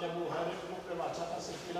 ለቡሃሪ ሙቅ ባቻታ ስልኪላ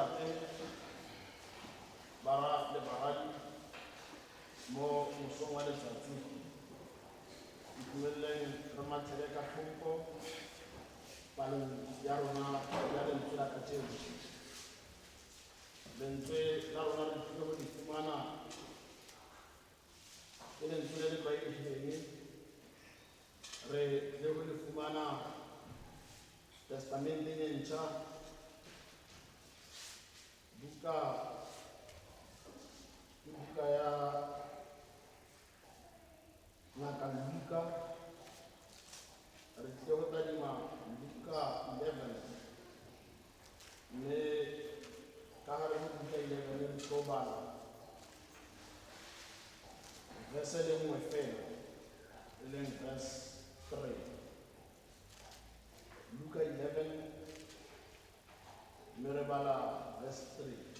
bontate bara le baradi mo mosong wa letsatsi itumeleng re mathele ka tlhoko palong ya rona ya lentswe la kajeno. Lentswe la rona re tlile go le fumana ke lentswe le le tlwaelegileng. Re tlile go le fumana testamenteng e ntšha, buka ya ngaka Luka. Re tlile go tadima Luka 11, mme ka gare go Luka 11 re tlo bala verse le nngwe fela, e leng verse 3. Luka 11, mme re bala verse 3.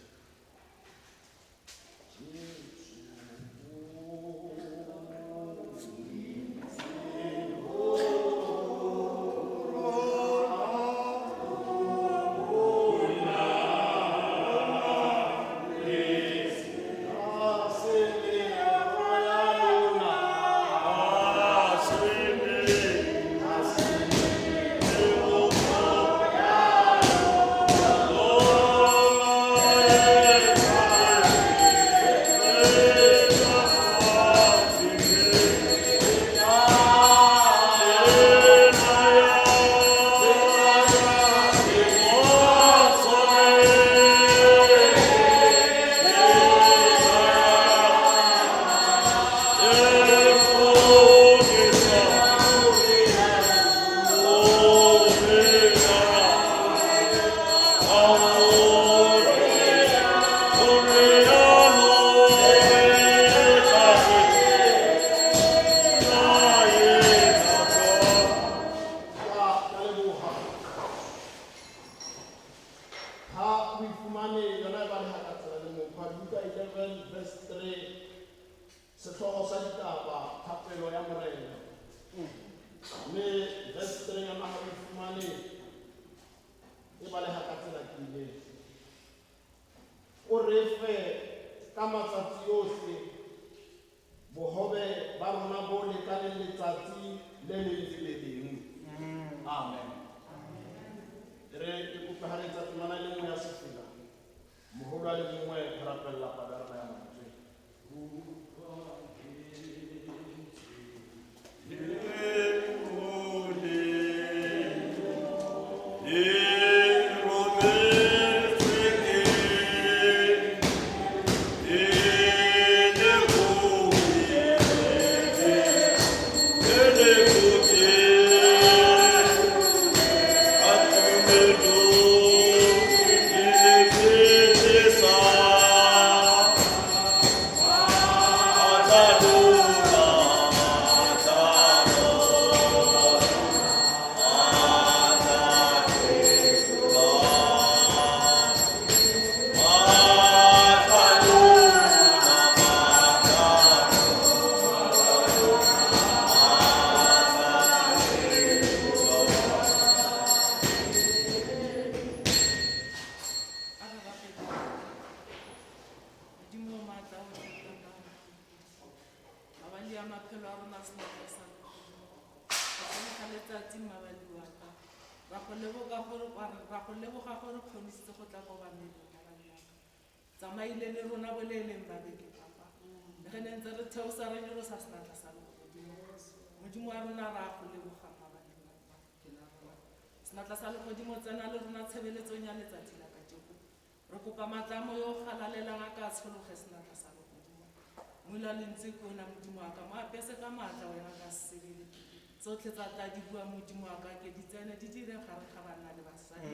Tsotlhe tsa tla di bua Modimo wa ka ke di tsene di dire gare ga banna le basadi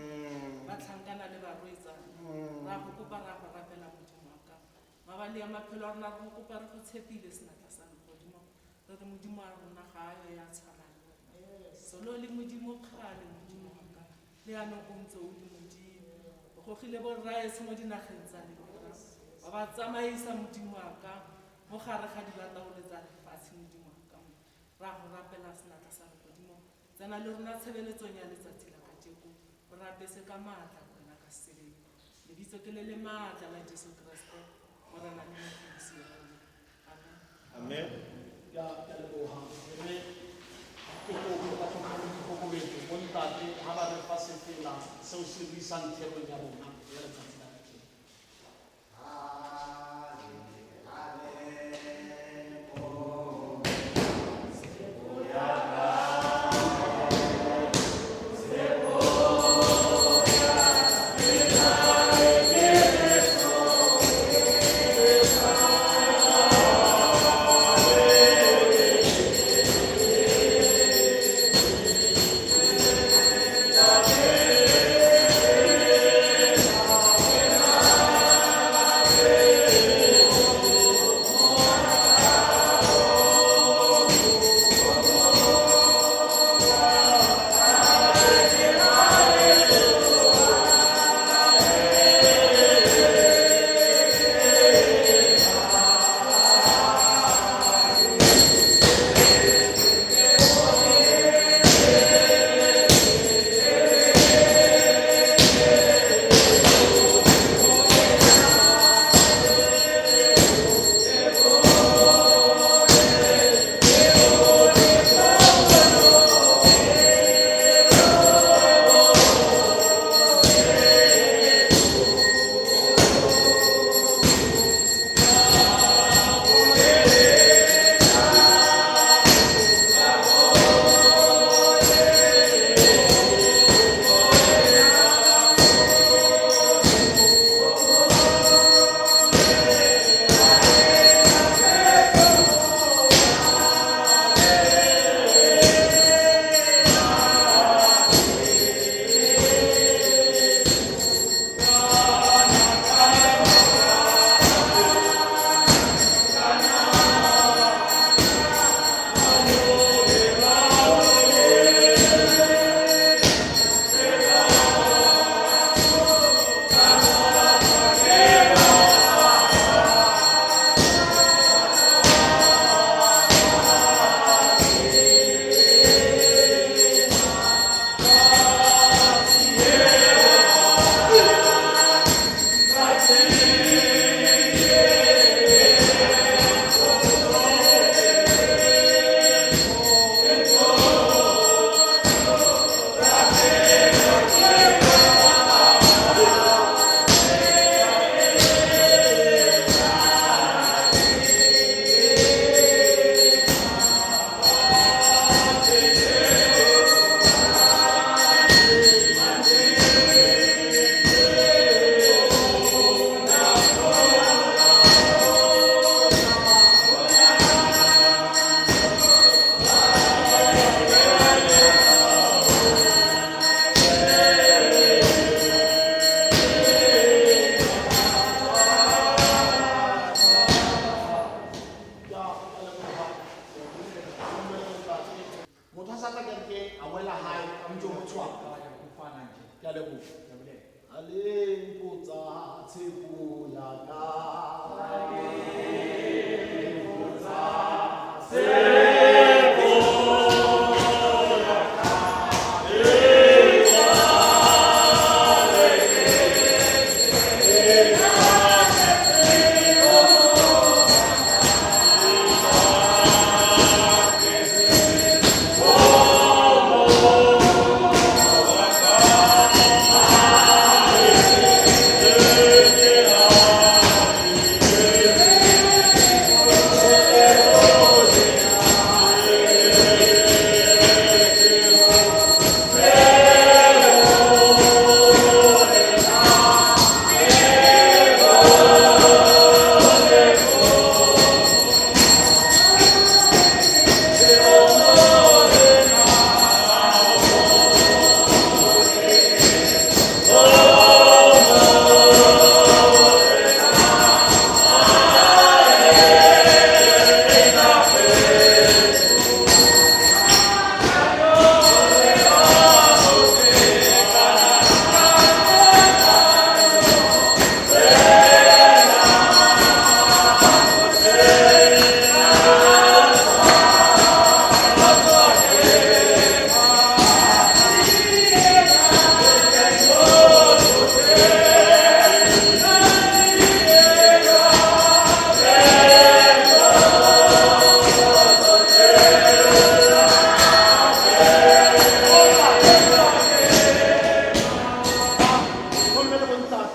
ba tlhankana le barwetsana ra go kopa ra go rapela Modimo wa ka mabali ya maphelo a rona re go kopa re go tshepile senatla sa Modimo re re Modimo wa rona ga ayo ya tshwana le wena solo le Modimo kgale Modimo wa ka le yanong o ntse o le Modimo o gogile borraetse mo dinageng tsa lebora ba ba tsamaisa Modimo wa ka mo gare ga dibataole tsa lefatshe Modimo wa ka ra go rapela senatla sa Modimo tsena le rona tshebeletsong ya letsatsi la kajeko o rapese ka maatla wena ka sebele lebitso ke le le maatla la Jesu Kreste mo re nang le mofodisi wa rona. Amen. Amen. Ke a leboha. Mme ke kopo ka tlhokomelo dikokobetso bo ntate ha ba re fa sefela seo se buisang therong ya rona ya letsatsi la kajeno. Amen.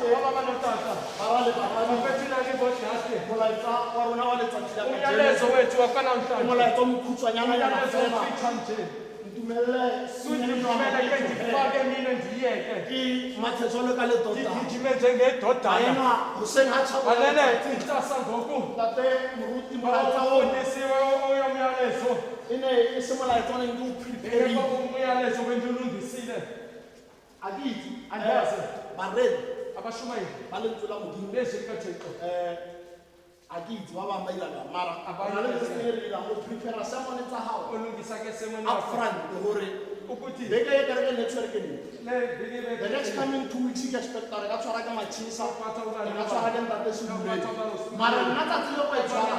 bontate Baba notata. ba le baradi Bafethu na ke bontate. molaetsa wa rona wa letsatsi la Umyalezo kajeno wethu wa namhlanje. molaetsa o mokhutswanyana yana Umyalezo fela ofitha nje. ntumelle Sundivumele ke ndifake mina ndiyeke. ke mathetsolo ka letota Ngigijime njengedodana. ayena hoseng ha Alele tjhabana itasa ngoku. tate moruti molaetsa o Ufundisiwe oyomyalezo. e ne e se molaetsa o neng ke o prepare Ngeke umyalezo bendilungisile. akitse Andazi. baredi Abashumayeli ba lentswe la modimo lezwi likaThixo. akitse ba bang ba ila la mara Abanye ba le ba- tsere la go prepare sermon tsa hao Olungisa ke semweni up wakho. front hore Ukuthi beke e kereke ne tshwere ke nne le bili the next coming 2 weeks ke expect re ka tshwara ka matšhisa re ka tshwara ke ntate sedumedi mara nna tsatsi le go e tshwara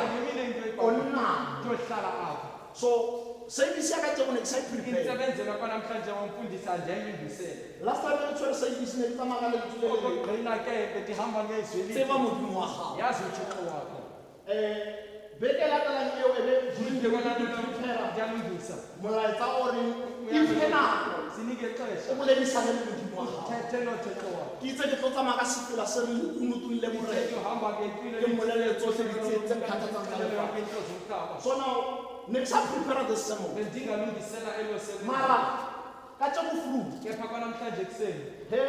o nna Ngiyohlala apha. so service ya ka tse go ne ke sa e prepare Ngisebenzela kwanamhlanje wamfundisa njengindisele. last time re tshwere service ne ke tsamaya ka lentswe le le Okugcina ke betihamba ngezwi tseba elithi modimo wa gago yazi uThixo wakho. beke latelang eo e be Nje kwana prepare ndiyalungisa. molaetsa o reng iphe nako Sinike o ixesha. boledisane le modimo wa gago Thethe noThixo wakho. ke itse ke tlo tsamaya ka sefela se re unutlwile morena Uhamba ngempilo ke mmolelele tsohle tse nkgathatsang ka lefatshe into zomhlaba. so now ne ke sa prepare this sermon Bendingalungisela elo sebenzi. mara ka tse go flu Kepha kwanamhlanje kuseni he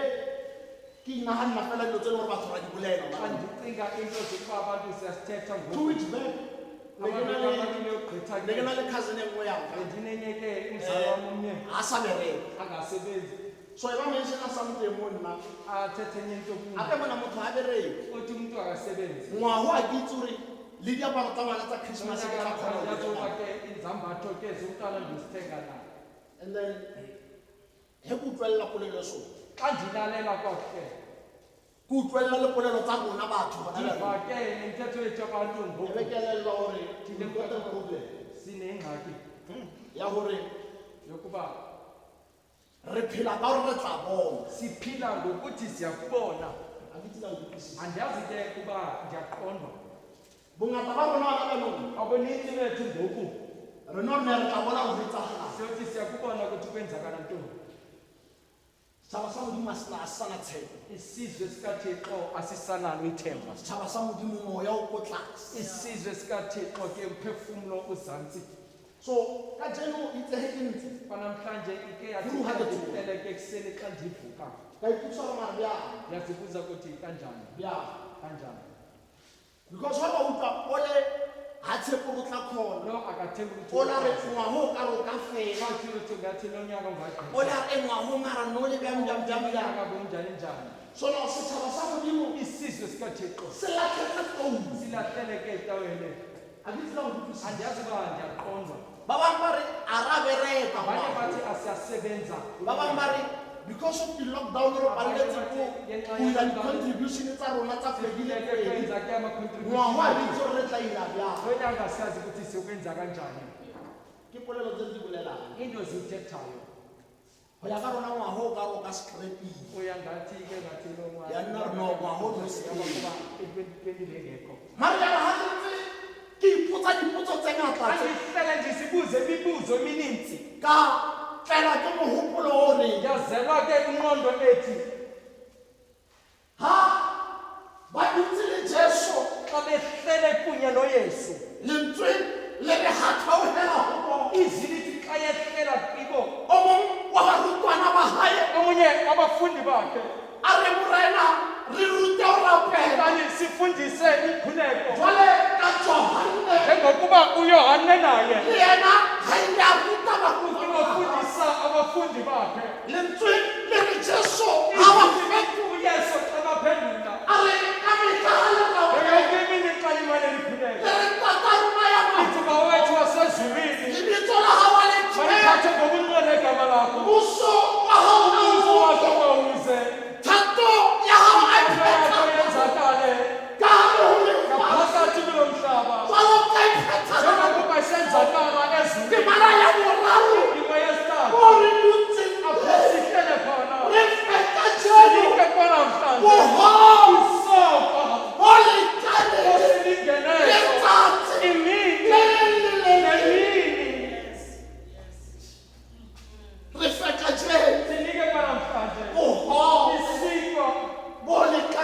ke inaganna fela dilo tse le gore batho ra di bolela andicinga into zokuba abantu siyasithetha 2 ngoku. weeks back ne ke na le cousin e nngwe yaka Bendinenyeke umzali wam omnye a sa bereka angasebenzi so e ba mensiona something mo nna athethe enye into a ke bona motho a bereke othi umntu akasebenzi. ngwago a ke itse gore le diaparo tsa ngwana tsa christmas ke tla kgona go Yazoba bereka. ke izambatho ke zomntwana ndizithenga na. And then he ke utlwelela polelo so Xa ndilalela kwakuhle ke utlwelela le polelo tsa rona batho bona le ndiva ke nentetho yethu abantu e ngoku be ke elellwa gore ke got a problem sinengxaki ya gore yokuba re phela ka gore re tla bona siphila ngokuthi siyakubona. a ke tsela utlwisisa Andiyazi ke ukuba ndiyaqondwa. bongata ba rona ba ka nong Abaninzi bethu ngoku re no ne re tla bona go etsagala siyothi siyakubona ukuthi kwenzakala ntoni. setšhaba sa modimo a sena a sana tshepo Isizwe sikaThixo asisanalo ithemba. setšhaba sa modimo moya o ko tlase Isizwe sikaThixo ke umphefumlo uzantsi. so ka jeno itsege ke ntse Kwanamhlanje ike Through her yathi to- eleke ekuseni xa ndivuka ka ikutlwa gore mare bjang ndiyazibuza ukuthi kanjani bjang kanjani. because ga ba utlwa ole ga tshepo go tla kgona Lo akathembi ukuthi ola re ngwago o ka re o ka fela Wathi ukuthi ngathi lo nyaka ungagqitha. ola re ngwago mara no le bjang bjang bjang bjang Unyaka bunjani njani. so now setšhaba sa modimo Isizwe sikaThixo se latlhetse tou silahleleke etawele. a ke tsela go utlwisisa Andiyazi uba ndiyaqondwa. ba bangwe ba re a ra bereka Abanye ngwago. bathi asiyasebenza. ba bangwe ba re because of the lockdown re paleletse go ira di-contribution tsa rona tsa kgwedi le kgwedi Kwenza ke ngwago a ama-contribution. bitse gore re tla ira bjang Lo nyaka siyazi ukuthi siyokwenza kanjani. ke polelo tse di bolelang Into zithethayo. go ya ka rona ngwago o ka re o ka scrapile Uya ngathi ke ngathi lo mwana. Ya nna re no ngwago no Yakuba scrape i-2020 bengekho. mara jalo ga ntse ke ipotsa dipotso tse ngata tse Angihlele ndisibuze imibuzo emininzi. ka tlelwa ke mogopolo gore Yazelwa ke ingqondo ethi ha ba dutse le jesu xa behlele kunye noYesu. lentswe le re gatlhaogela go bona Izwi lithi xa yehlela kubo. o mongwe wa barutwana ba gae Omunye abafundi bakhe a re morena re rute o rapela okanye sifundise ikhuleko. jwale ka Johane Njengokuba uYohane naye le yena ga ile a ruta barutwana ba gae. wafundisa abafundi bakhe. lentswe le re jesu ga wa Izwi uYesu xa baphendula. a re ka mehla ga le rapela Yonke imini xa limane likhuleka. le re tata rona ya ma Ithi bawethu wasezulwini lebitso la gago le tshwe maliphathe ngobunqele igama lakho. buso wa gago Umuzi a wakho mawuze. thato ya gago a Into yakho iphetha yenzakale ka gare go lefa ngaphakathi kulo mhlaba. jalo ka iphetha Njengokuba isenzakala ezulwini. temana ya boraro Into yesithathu gore dutse apho sihlele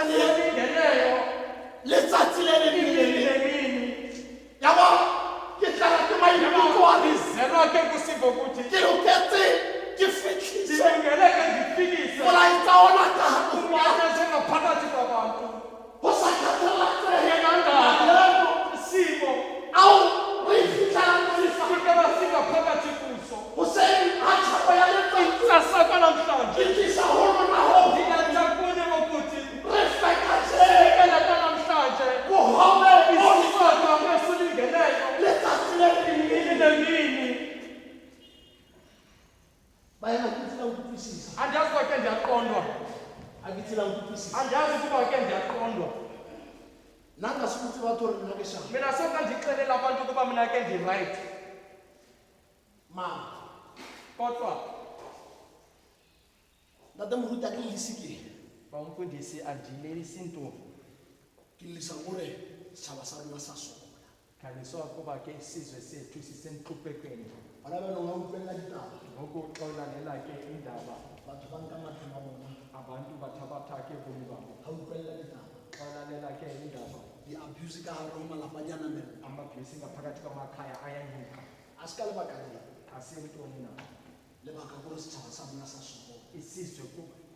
santlane Selingeneyo. letsatsi le le Imini rileng nemini. ya ba ke tlala ke maikutlo a me Zelwa ke kusiva ukuthi ke loketse ke fitlhise silingeleke ndifikise molaetsa ona ka hare ho batho. umyalezo ngaphakathi kwabantu. Ho sa kgathalatsehe Ngendaba isimo ao re e fitlhelang mo lefapha sike bafika phakathi kuso. hoseng ha thabo ya letsatsi Sasaka namhlanje. ke tlisa ho lona ho Ndingathakuni ukuthi re fekatse sikele namhlanje. bohobe Isisodwa ngesilingeneyo. letsatsi le rileng Imini nemini. bayena ke tsela ho utlwisisa Andiyazi uba ke ndiyaqondwa. a ke tsela ho utlwisisa Andiyazi ukuba ke ndiyaqondwa. nanga sikuthi batho re nna ke shaka Mina soka ndixelela abantu ukuba mina ke ndi-right. mama Kodwa ntate moruti a ke lelisi ke bamfundisi andilelisi nto. ke lelisa gore setšhaba sa rona sa sokola Khaliswa ukuba ke isizwe sethu sisenhluphekweni. bana benong ga utlwelela ditaba Ngokuxolalela ke indaba batho ba nka matlhong a bona abantu bathabatha ke bomi babo. ga utlwelela ditaba Xolalela ke indaba di-abuse ka gare go malapa di a namela amabhesi ngaphakathi kwamakhaya ayanyuka. a se ka lebaka le Asiyintoni na? lebaka gore setšhaba sa rona sa sokola Isizwe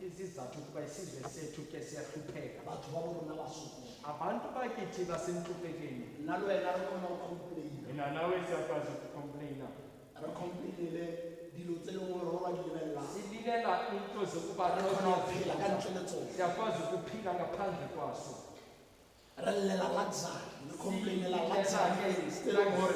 isizathu ukuba isizwe sethu ke siyahlupheka. batho ba bo rona ba sokola Abantu bakithi basenhluphekeni. nna le wena re kgona go complaina Mina nawe siyakwazi ukucomplaina. re complainele dilo tse leng gore ba di lebelelang Sililela into zokuba re kgona go phela ka ntle le tsone siyakwazi ukuphila ngaphandle kwaso. re llela luxury re complainela Sililela luxury tse leng gore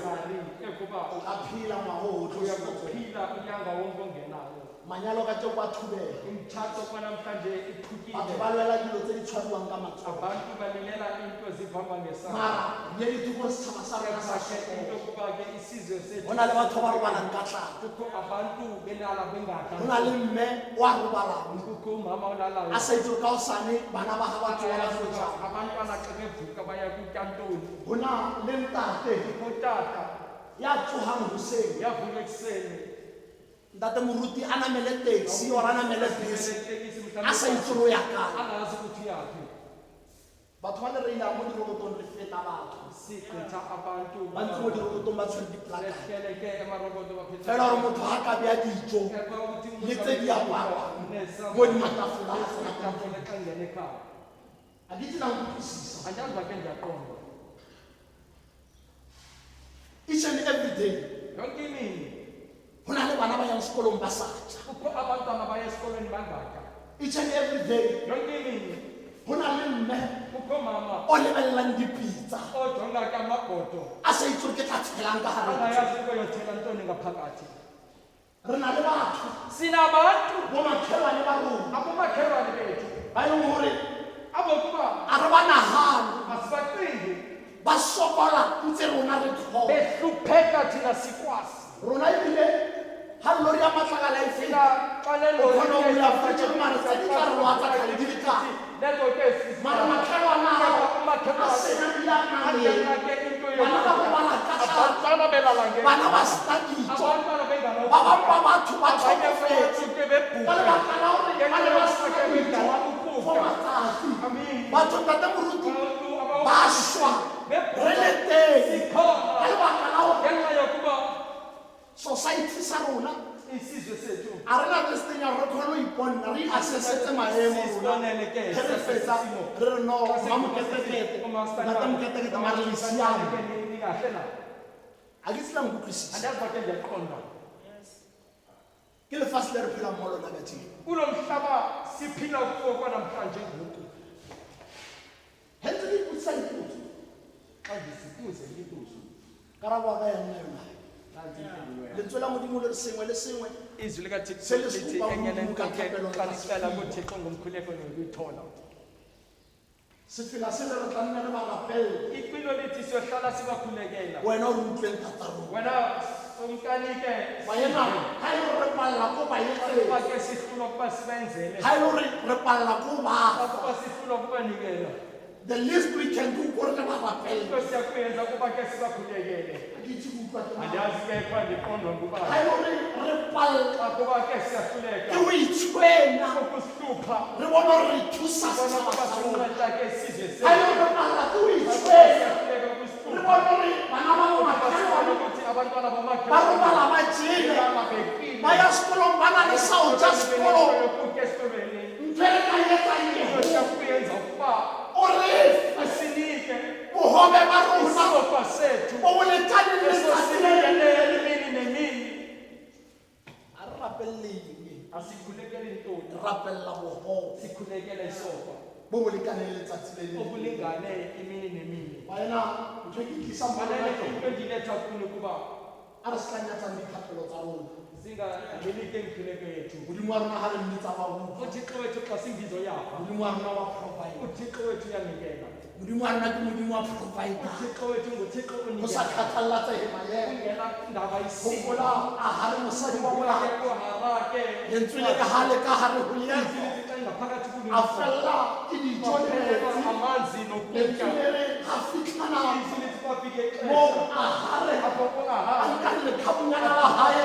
ekuba o ka phela ngwago otlhe o sena tsone. uyakuphila unyanga wonke ongenayo. manyalo ka tse kwa thubela Umtshato kwanamhlanje batho iphukile. ba lwela dilo tse di tshwariwang ka matsogo Abantu balilela into ezivangwa ngesandla. mara reality gore setšhaba sa rona sa Kepha ke into sokola yokuba ke isizwe sethu go na le batho ba robalang ka tlala kukho abantu benala go bengaka. na le mme wa robalang Kukho umama olalayo. a sa itse ka osane bana ba ga batho ba ba tlotlang Abantwana xa bevuka baya kutya ntoni. go na le ntate Utata ya tsogang goseng yavuka ekuseni. ntate moruti a namele taxi or a namele bese a sa itse ro ya kae angazi ukuthi yaphi. batho ba le re ilang mo dirobotong re feta batho Sigqitha abantu ba ntse mo dirobotong ba tshwere diplaka lehleleke emarobodo baphethe. fela gore motho ga ka beya dijo Kepha ukuthi le tse di aparwang mo dimatafola a kgona go Itafula xa ngene ekhaya. a ke tsela go utlwisisa Andiyazi uba ke ndiyaqonda. each and every day Yonke imini go na le bana ba yang sekolong ba sa ja kukho abantwana baya esikolweni bangatya. each and every day Yonke imini go na le mme kukho mama o lebelelang dipitsa ojonga ke amagodo a sa itse gore ke tla tshelang ka gare angayazi ukuyothela ntoni ngaphakathi. re na le batho Sinabantu bo makhelwane ba rona abomakhelwane bethu ba e leng gore abokuba a re ba nagane asibacingi ba sokola ntse rona re tlhoka behlupheka thina sikwazi. rona ebile ga lori ya matlakala e feta Sinaxelelo o kgona go ya futshe mare tse di tla re watsa kgale di le kae lezo ke mara makhelwana ao a sena dilanale bana ba go bala ka tlala abantwana belalangeni bana ba sena dijo abantwana bengalo ba bangwe ba batho ba abanye tlhokofetse futhi ka bebhuka lebaka la gore ba ne ba sena dijo Amen. for matsatsi Amen. batho ntate moruti Abantu ba šwa re le teng ka sikhona lebaka la gore ngenxa yokuba society sa rona isizwe sethu a re na testing ya re kgone go iponna re assessetse maemo rona sisibonele ke ge re fetsa re re no ma moketekete ntate moketekete mare le siame kahle na a ke tsela nkutlwisisa andazi bakhe ndiyaqonda ke lefatshe le re phelang mo lona ka teng kulo mhlaba siphila kuwo kwanamhlanje ngoku ge ntse ke ipotsisa dipotso xa ndisibuze imibuzo karabo wa ka ya nna yona nansi impendulo yam. lentswe la modimo le re sengwe le sengwe Izwi likaThixo Selisikhupha lithi uNkulunkulu enye nenkonke kathapelo xa nicela ngasiphiwo. kuThixo ngomkhuleko nokuyithola. se fela se le re tla nne re ba rapelle Iqilo lithi siyohlala sibakhulekela. wena o re utlweng thata rona Wena umkani ke bayena ga e le gore re palela ko baetseng ukuba ke sihlulwa ukuba sibenzele. ga e le gore re palela ko bafa Ukuba sihlulwa ukubanikela. the least we can do kore re ba rapelle Into siyakuyenza ukuba ke sibakhulekele. a ke itse ke utlwa ke mang. Andiyazi ke xa ndiqondwa ga ngubani. e le gore re palela Ukuba ke siyahluleka ke go itshwenya ukusihlupha re bone gore re thusa bona setšhaba ukuba sa rona sinceda ba na le saoja sekolo mpere ka etsa o re bohobe ba rona bo bolekane le letsatsi le a re rapelleng rapella bohobe bo bolekane le letsatsi le wena ntho e ke tlisang bana a re se tla nyatsang dithapelo tsa rona modimo wa rona ha re mmitsa modimo wa rona wa provide modimo wa rona ke modimo wa provider go sa kgathallatsehe maemo gopola a ha re mosadi wa molao lentswe le ka hale ka hare ho leeto a fella ke dijo le metsi lentswe le re ga fitlhana mo a hare a nka lekgabunyana la hae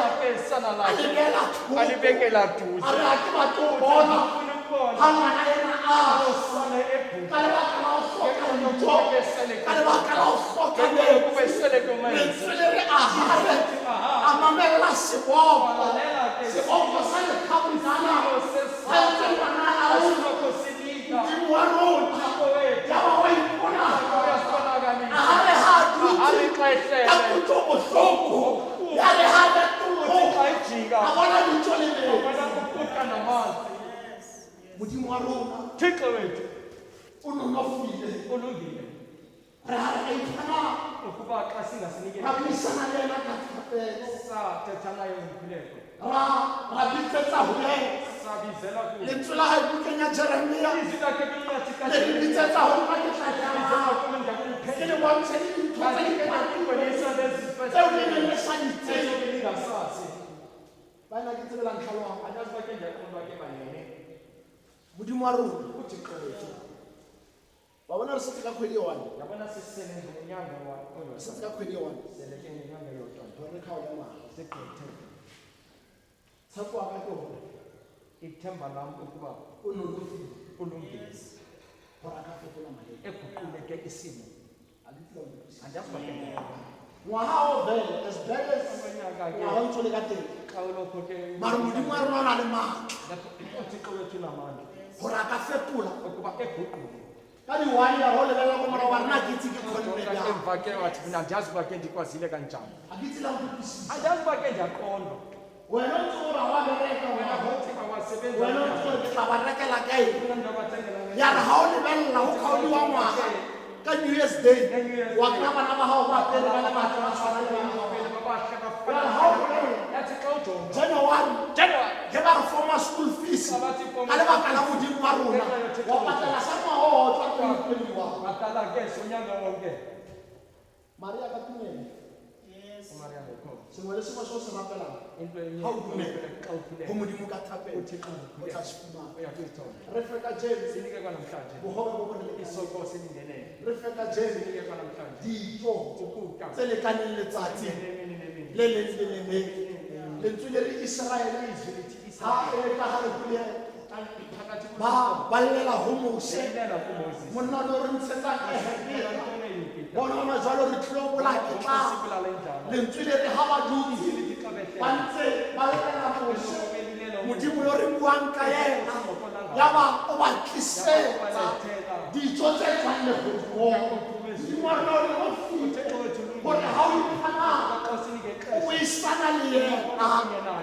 a lebekela thuso a re a ke batho bona ha ngwana ena a ka lebaka la ho hloka dijo ka lebaka la ho hloka lentswe le re a hare a mamella seboko sa lekgabunyana a ntse ngwana a modimo wa rona yaba wa ipona a hare ha dutse ka kutlo bohloko ya re ha letolo a bona dijo le modimo wa rona o nonofile re ha re ka iphana ra buisana le ena ka thapelo ra bitsetsa ho yena lentswe la hae bukeng ya Jeremia le re bitsetsa ho nna ke tla ke le bontshe dintho tse di tseo le neng le sa di tsebe bana ke tsebelang tlhalogang modimo wa rona wa bona re setse ka kgwedi e one setse ka kgwedi e one re kgao ya ngwaga tshepo wa ka ke gore ithemba lam ukuba o nonofile ulungile gore a ka fetola maemo eguquleke isimo andazi uba ke ngwaga o vele as bad as ngwaga o ntse o le ka teng xa ulokho ke mare modimo wa rona o na le maatla uthixo wethu unamandla gore a ka fetola ukuba eguqule ka di-one ya go lebelela ko morago a rena a ke itse ke kgonne bjang emva ke wathi mina andazi uba ke ndikwazile kanjani a ke itse la nkukwisisa andazi uba ke ndiyaqonda wena o ntse o ra wa bereka wena wena uthi awasebenza o ntse o tla ba rekela kae ya re ga o lebelela go kgaodiwa ngwaga ka New Year's Day wa kry-a bana ba gago ba apere ba le matle ba tshwana le bana ba gago ya ga o lebelela January ge ba re forma school fees ka lebaka la modimo wa rona wa patela sa ngwaga o tswa 2021 batala ke sonyanga wonke maria ka tumele sengwe le sengwe se o se rapelang into ga o dumele xa uphile go modimo ka thapelo uthixo o tla se fumana uyakuyithola re feka James sinike kwanamhlanje bogobe bo bo le isoko silingenele re feka James sinike kwanamhlanje dijo ukutya tse lekaneng letsatsi le leng le le leng lentswe le re Israele ha e ka gare go le ba llela ho Mose monna o re ntshetsa bona ona jwalo re tlilo bolake tla lentswe le re ha ba dutse ba ntse ba llela Mose modimo yo re buang ka yena ya ba o ba tlisetsa dijo tse tswang legodimong modimo wa rona o re ofile gore ha o iphana o buisana le yena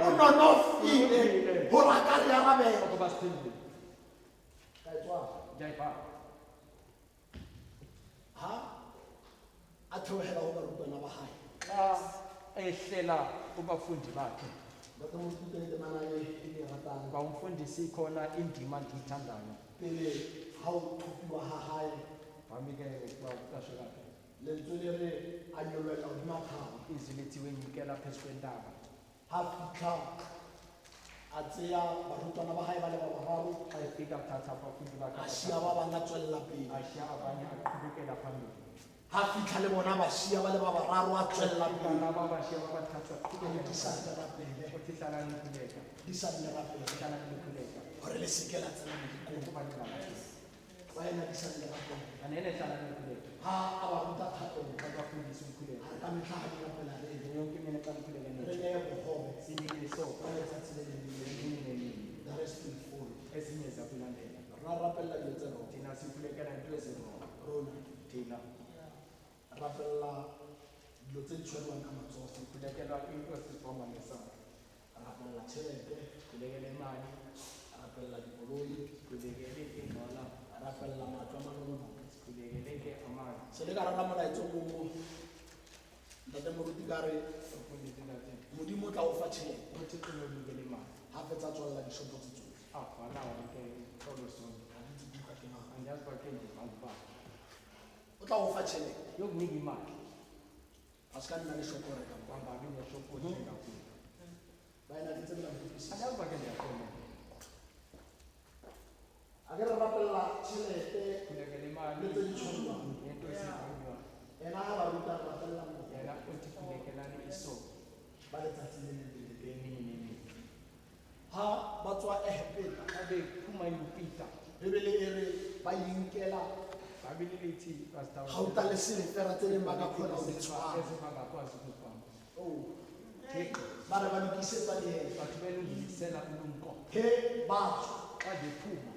o nonofile gore a ka re arabela ha a theogela go barutwana ba gae xa ehlela kubafundi bakhe bata motuteng ke manae e le ratang ba umfundisi khona indima ndiyithandayo pele ga o thupiwa ga gae bami ke kuqashe lakhe lentswe le re a nyolwela godima thaba izwi lithiwe nyukela phezu kwentaba ga fitlha a tseya barutwana ba gae ba le ba bararo xa efika thatha abafundi bakhe a šia ba bang a tswelela pele ashiya abanye aqhubekela phambili ga fitlha le bona ba šia ba le ba bararo a tswelela pele kana babashiya babathathu di sa dira pele uthi hlala nikhuleka di sa dira pele hlala nikhuleka gore le seke la tsena mo dikong ukuba ningalahleki ba ena di sa le rapela anene hlala ngikhuleke ha aba ruta thapelo abafundisa umkhuleko ka mehla ha di rapela re yonke imini xa nikhuleke re nithi ne bohobe sinike isoko ka letsatsi le leng emini nemini the rest will follow ezinye zakulandela ra rapela dilo tse rona thina sikhulekela into ezirongo rona thina rapela dilo tse di tshwerwang ka matsogo sikhulekelwa into esizibamba ngesandla rapela tšhelete sikhulekela imali rapela dikoloi sikhulekele ingqola rapela matlo a malolono sikhulekele ke amali se le ka rara molaetso momo ntate moruti ka re ufundise ngathi modimo o tla o fa tšhelete uthixo uyonikela imali ga fetsa tswalela dishopo tse tsotlhe abhalawo ke xolo sonke ga di tsibuka ke mang andiyazi uba ke ndibantu ba o tla o fa tšhelete yokunika imali ga se ka nna le shopo reka bangabi neshopho njengakuyo ba ena di tsebela motlwisisa andiyazi uba ke ndiyaqonda a ke re rapela tšhelete khulekela imali le tse di tshwerwang nento esivunywa ena ga ba ruta rapela mogo yena uthi khulekelani isoko ba letsatsi le le leng emini nemini ga ba tswa ehepeta abe phuma yupita bebele e re ba inkela babili lithi gauta le selefera tse leng ba ka kgona go di tshwara ezingangakwazi ukubamba thixo ba re ba lokisetsa diela batho belungilisela ulumko he batswa xa bephuma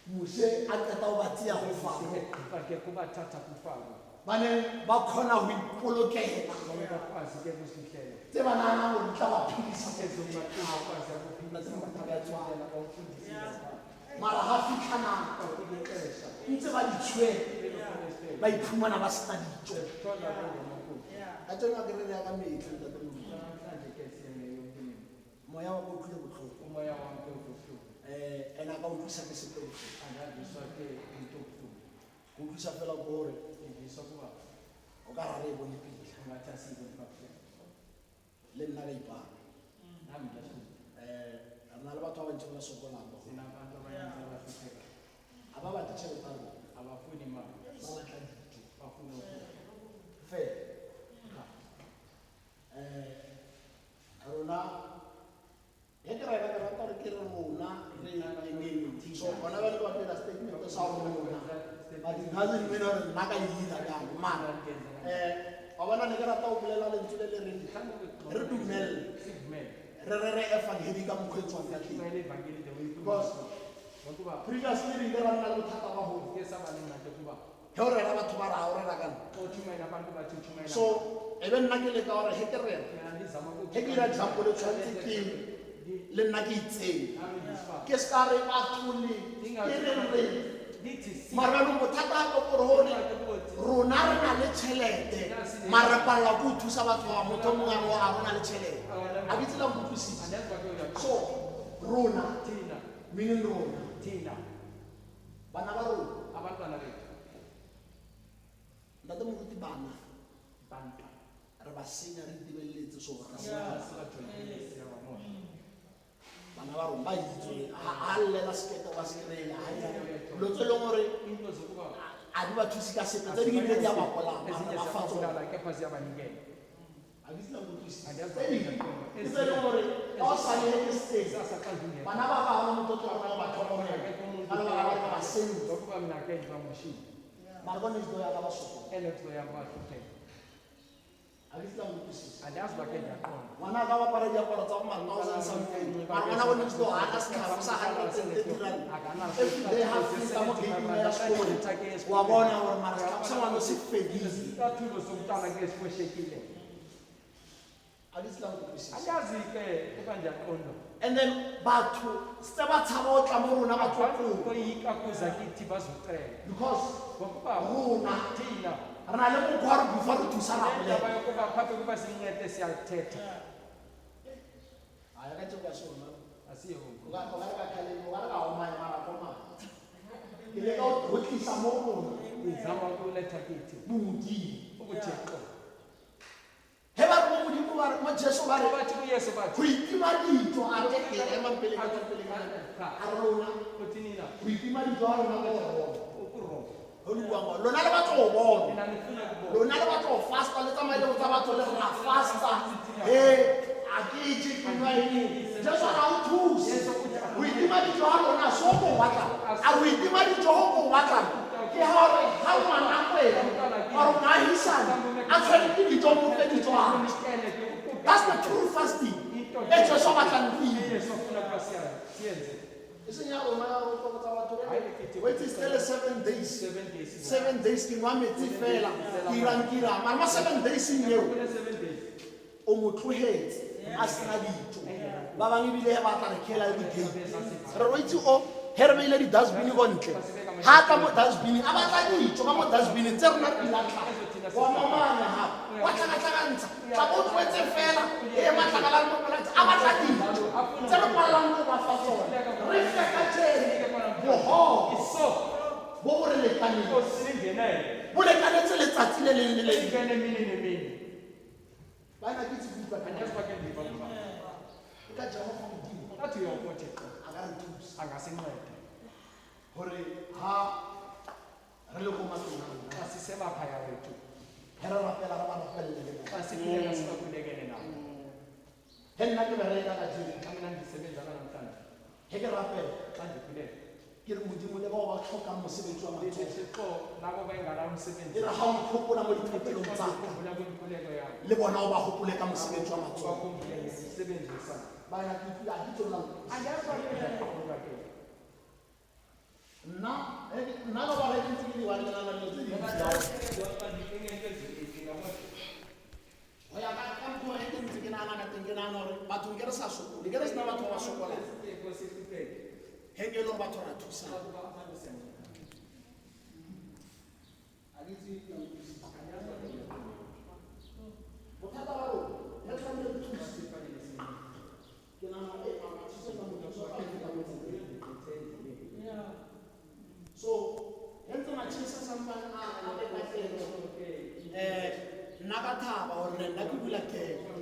mose a qeta go ba tseya go fao egqiba ke kubathatha kufakwe ba ne ba kgona go ipolokela babe bakwazi ke kusihlela tse ba naanang gore di tla ba phedisa ezobakwazi akuphilisa ndlela bawufundisile mara ga fitlha nako bafike ixesha ntse ba di tshwere ba iphumana ba sena dijo thola kungenakuthi ka tsona ke re re ya ka metlha ntate Modimo. namhlanje ke siyene yomlimi moya wa ka utlwile botlhoko umoya wam ke ubuhlungu ene a ka utlwisa ke sepelo andaviswa ke into obuhlungu go utlwisa fela ko gore ndiviswa kuba o ka rara e bone pele ungathi asize emphakathini le nna ka ipana nami ndiyahluka re na le batho ba bantsi ba ba sokolang ba gore sinabantu abaninzi abahlupheka ga ba batle tšhelete ya rona abafuni imali ba batla dijo bafuna ukudla fela rona ge ke reka ke rata gore ke re rona re emeng so bona ba le ba phela statement sa rona but it doesn't mean gore nna ka ira jalo mara wa bona ne ke rata go bolela lentswe le le reng re dumelle re efangedi ka mokgwa e tswang ka teng because previously re ile ra nna le bothata ba gore ge o rera batho ba raa o rera kana so ebe nna ke leka gore ge ke rera ge ke ira example le tshwanetse ke le nna ke itseng ke se ka re bathole ke re mara no bothata a gore gore rona re na le tšhelete mara re palela ko o thusa batho ba motho mongwe a rona le tšhelete a ke tsela go utlwisisa so rona meaning rona bana ba rona abantwana bethu ntate moruti bana re ba senya re tibeletse so bana ba rona ba itse ha llela sekete wa se kry-ela lo tse leng gore into zokuba a di ba thusi ka sepe tse di bile di a bakolang ezinye ba fa tsona ziyabulala kepha ziyabanikela a ke tsela go utlwisisa Andiyazi tse dingwe ke tse leng gore ka o sa lele state sasa xa ndingekho bana ba bangwe motho o tla ba tlhokomela ba le ba ba ba senza zokuba mna ke ndibamoshile mara bona izinto ya ka ba sokola enexto yam bahlupheka a ke tsela go utlwisisa andiyazi uba ke ndiyaqonda ngwana ka bapara diaparo tsa go ma 1000 something mara ngwana bona izinto ga ka setlhafo sa 130 rand every day ha fita mo gate ya sekolo wa bona gore mara setlhafo sa ngwana se fedile isicathulo somntana ke sifoshekile a ke tsela go utlwisisa andiyazi ke kuba ndiyaqonda and then batho se ba tshaba o tla mo rona ba tlo koyika kuza kithi bazocela because ngokuba rona thina re na le mokgwa re before re thusa indaba rapolela yokuba phambi kuba simncede siyalithetha aya ka tseo ka sona asiyo o ka re ka khaleng o ka re ka omanya mara koma ke le ka o tlisa mo rona izama ukuletha kithi bodi ubuthixo he ba mo modimo ba mo Jesu ba re bathi kuyesu go bathi itima dijo a re ke ema pele ka pele a rona uthi nina go itima dijo a rona go rona ukurongo ho luangwa lona le batho go bona nina nifuna ukubona lona le batho go fasta le tsamaile go tsa batho le ra fasta he a ke itse ke nwa eng Jesu a o thusa go itima dijo a rona so go batla a o itima ditsogo go batlang ke gore ga ngwana kwena or moagisane a tshwere ke ditso mo fe ditswana. That's the true fasting. E Jesu batlang ke wait is still 7 days. 7 days ke nwa metsi fela ke irang mara 7 days eo o mo tlohetse a sena ditso ba bang ebile ba tla re khela le di re roitse o here beile di dustbin go ntle ha ka mo dustbin a batla ditso ka mo dustbin tse rena di latla wa mamanya ha wa tlhakantsha tsa go twetse fela e matlakala mo polati a batla ditso tse re kwalang go ba fa tsona re feka tsheni boho iso bo re le kaneng go singenele bo le kanetse letsatsi le leng le le ngene mini bana ke tsibutwa kanya se bakeng di bana ka jama go modimo ka tlo yo mote a ga re thusa a ga se nnete hore ha re le go matlong ka se se ba phaya re tu hera ra pela ra bana pelle le ka se ke ka se ba kulegene na henna ke bere ka jiri ka mina ndi sebenza ka namhlanje he ke rapela ka ndi kulega ke re modimo le ba ba tlhoka mosebetsi wa matsogo tlo nako ba engala mosebetsi re ha o tlhokola mo dithapelong tsa le bona o ba gopole ka mosebetsi wa matsogo ba ya ke tla ke tsola a ja ba ke nna ba re ke tsiki wa nna na le tse di o ya ba ka mo e ke tsiki na na teng ke na no batho ke re sa sokole ke re sna batho ba sokola hengelo batho ra thusa bothata ba rona re tlamehile re thuse ke nagana mama thusa ka motho so a feta mo so hentse matšhisa sampane a bekatelo nna ka thaba gore nna ke bula kego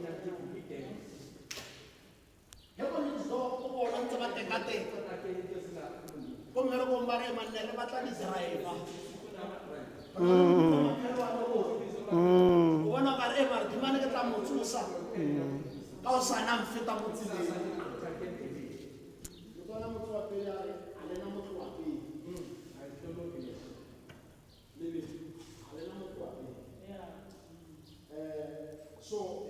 he kone dizo o bona ntse ba tekateka ko mmerekong ba re manne re batla di-driver o bona ba re mare dimane ke tla motsosa ka o sana mfeta mo tseleng o tswana motho wa pele a re a lena motho wa pele so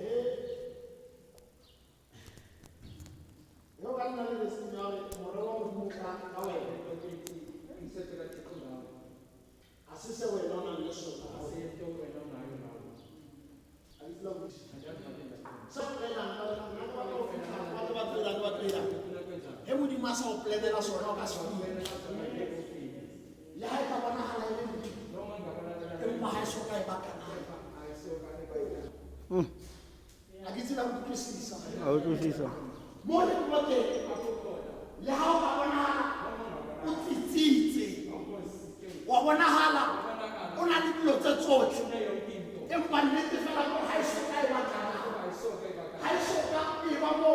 yo ka nna le senyore morero wa modimo ka wena a se se wena o nang le sona a se to wena o nang le sona a di tla go so plela nna ba go fitla ba tsela he modimo a sa o plenela sona o ka se le ha e ka bona hala ile empa ha e soka e bakana a ke tsela go tlisisa a o tlisisa mo le bote le ha o ka bona o tsitsitse wa bona hala o na le dilo tse tsotlhe empa nnete fela go ha e soka e bakana ha e soka e ba mo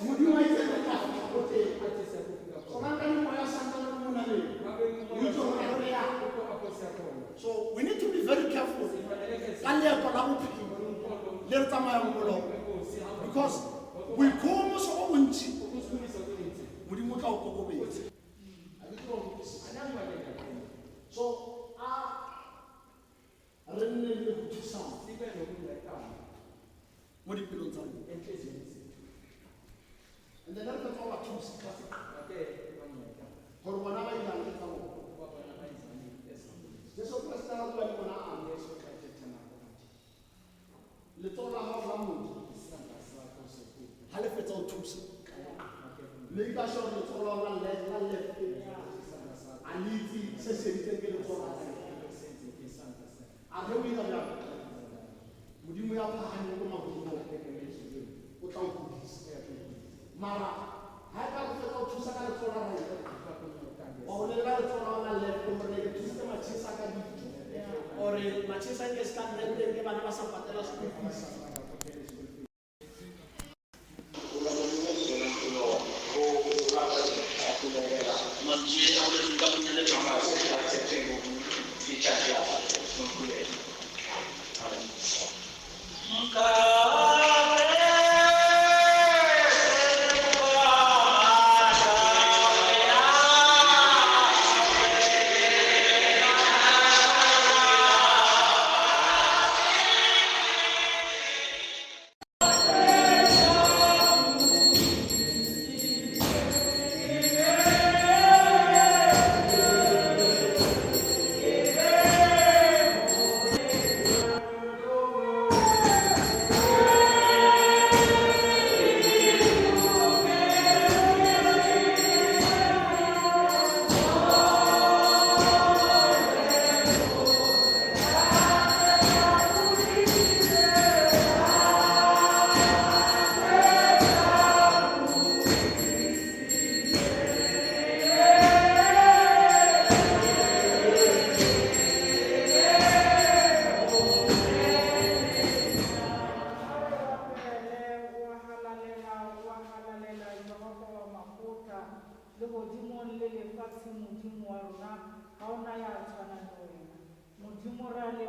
modimo a itse ka bote sona ka mo ya santa le mo na le o itse go re ya so we need to be very careful ka le ko la bophelo le re tsamaya mo lo because we come so go bontsi modimo tla o kokobetse so re nne le go thusana mo dipelong tsa rona and then re tla ba thusa gore bona ba ila le tsa bona Yesu Kristo a bua le bona a le tsola ha ba mo ha le fetsa o thusa le ka short le tsola la le a litsi se se ditse ke le tsola a re o ila bjang modimo ya phahane go magodimo o tla o kudisa mara ha ka go fetsa o thusa ka le tsola ra o le la tsola la le go re ke thusa matšhisa ka ditho ore matšhisa ke ska nne ke bana ba sa patela school fees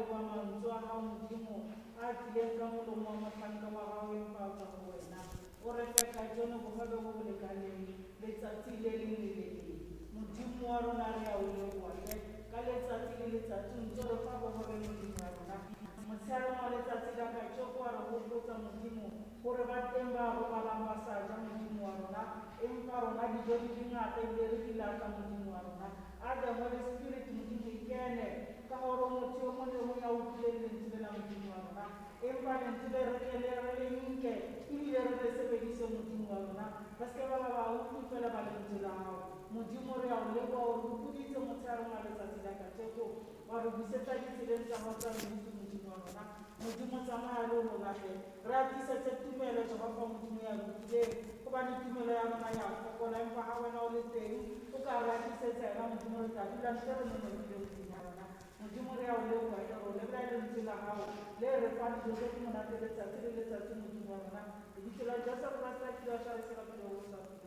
goba mantswe a gago modimo a tlileng ka molomo wa motlhanka wa gago empa a tswa go wena o re feka tsone bogobe bo bo lekaneng letsatsi le le le le modimo wa rona re a o leboatlhe ka letsatsi le letsatsi ntse re fa bogobe modimo wa rona motsheareng wa letsatsi la kajeko wa re gopotsa modimo gore ba teng ba robalang ba sa ja modimo wa rona empa rona dijo di dingata ebile re di lata modimo wa rona a the Holy Spirit modimo ikene ka gore motho yo mongwe le mongwe a utlwile lentswe la modimo wa rona empa lentswe le re tle re le nke ebile re le sebedise modimo wa rona ba seke ba ba utlwi fela ba lentswe la gago modimo re a o leboa gore o puditse motsheareng wa letsatsi la kajeko wa re busetsa ditseleng tsa gago tsa nnete modimo wa rona modimo tsamaya le rona tle re atisetse tumelo jehova modimo ya lokileng gobane tumelo ya rona ya fokola empa ga wena o le teng o ka re atisetsa ena modimo re tla dula ntle re nonofile modimo wa rona modimo re a o leboa ke re o lebela lentswe la gago le re fa dijo tse di monate letsatsi le letsatsi modimo wa rona le ditsela ja sa rona sa kila sa re se ra pele o sa pele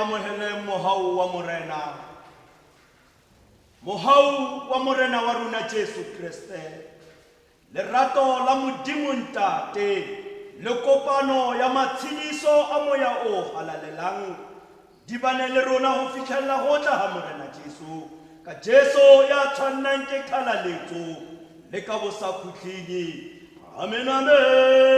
amen mohau wa morena wa rona Jesu Kriste, lerato la Modimo Ntate, le kopano ya matshediso a moya o halalelang, di bane le rona ho fihlella ho tla ha morena Jesu, ka Jesu ya tshwannang ke tlhalaletso le ka bosakhutlhingi. Amen, amen.